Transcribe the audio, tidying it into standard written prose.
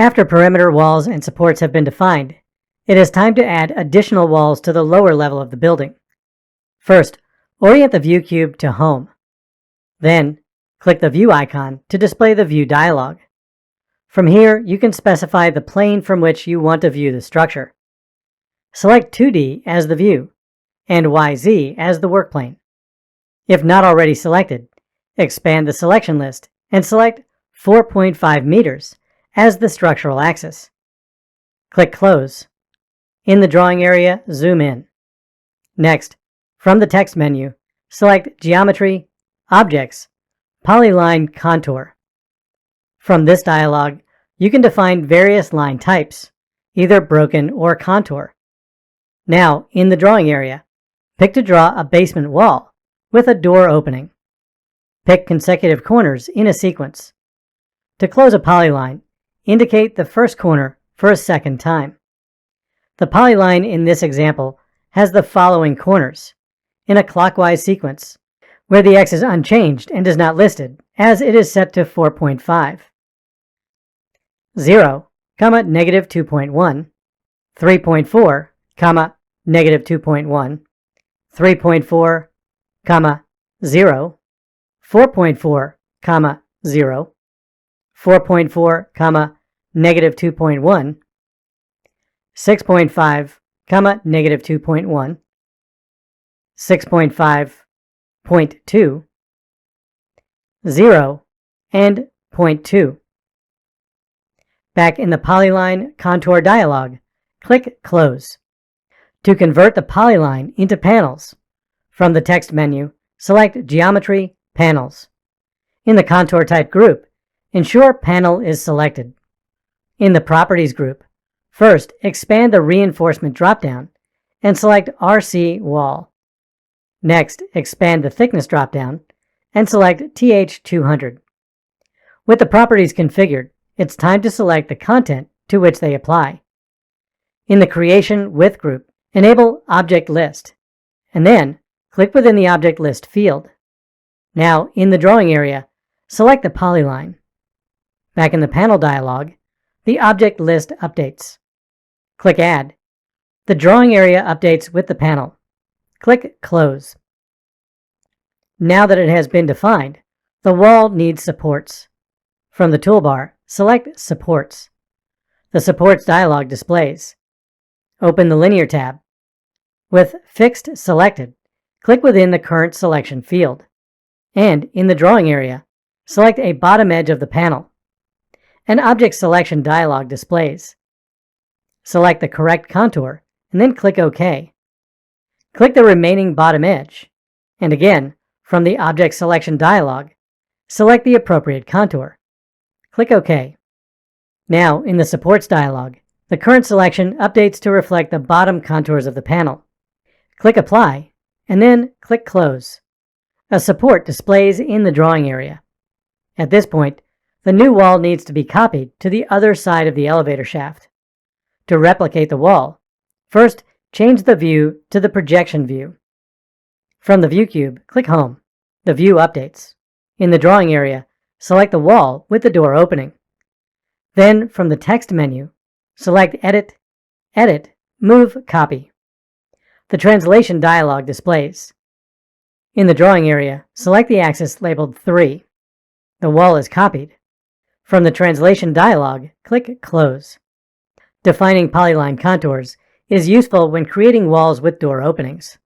After perimeter walls and supports have been defined, it is time to add additional walls to the lower level of the building. First, orient the view cube to Home. Then, click the View icon to display the View dialog. From here, you can specify the plane from which you want to view the structure. Select 2D as the view, and YZ as the work plane. If not already selected, expand the selection list and select 4.5 meters as the structural axis. Click Close. In the drawing area, zoom in. Next, from the text menu, select Geometry, Objects, Polyline Contour. From this dialog, you can define various line types, either broken or contour. Now, in the drawing area, pick to draw a basement wall with a door opening. Pick consecutive corners in a sequence. To close a polyline, indicate the first corner for a second time. The polyline in this example has the following corners, in a clockwise sequence, where the x is unchanged and is not listed, as it is set to 4.5. 0, negative 2.1, 3.4, negative 2.1, 3.4, 0, 4.4, 0, 4.4, negative 2.1, 6.5, negative 2.1, 6.5.2, 0, and 0.2. Back in the Polyline Contour dialog, click Close. To convert the polyline into panels, from the text menu, select Geometry, Panels. In the Contour Type group, ensure Panel is selected. In the Properties group, first expand the Reinforcement dropdown and select RC Wall. Next, expand the Thickness dropdown and select TH200. With the properties configured, it's time to select the content to which they apply. In the Creation With group, enable Object List, and then click within the Object List field. Now, in the drawing area, select the polyline. Back in the Panel dialog, the Object List updates. Click Add. The drawing area updates with the panel. Click Close. Now that it has been defined, the wall needs supports. From the toolbar, select Supports. The Supports dialog displays. Open the Linear tab. With Fixed selected, click within the current selection field. And in the drawing area, select a bottom edge of the panel. An Object Selection dialog displays. Select the correct contour and then click OK. Click the remaining bottom edge, and again, from the Object Selection dialog, select the appropriate contour. Click OK. Now, in the Supports dialog, the current selection updates to reflect the bottom contours of the panel. Click Apply, and then click Close. A support displays in the drawing area. At this point, the new wall needs to be copied to the other side of the elevator shaft. To replicate the wall, first change the view to the projection view. From the View cube, click Home. The view updates. In the drawing area, select the wall with the door opening. Then, from the text menu, select Edit, Edit, Move, Copy. The translation dialog displays. In the drawing area, select the axis labeled 3. The wall is copied. From the translation dialog, click Close. Defining polyline contours is useful when creating walls with door openings.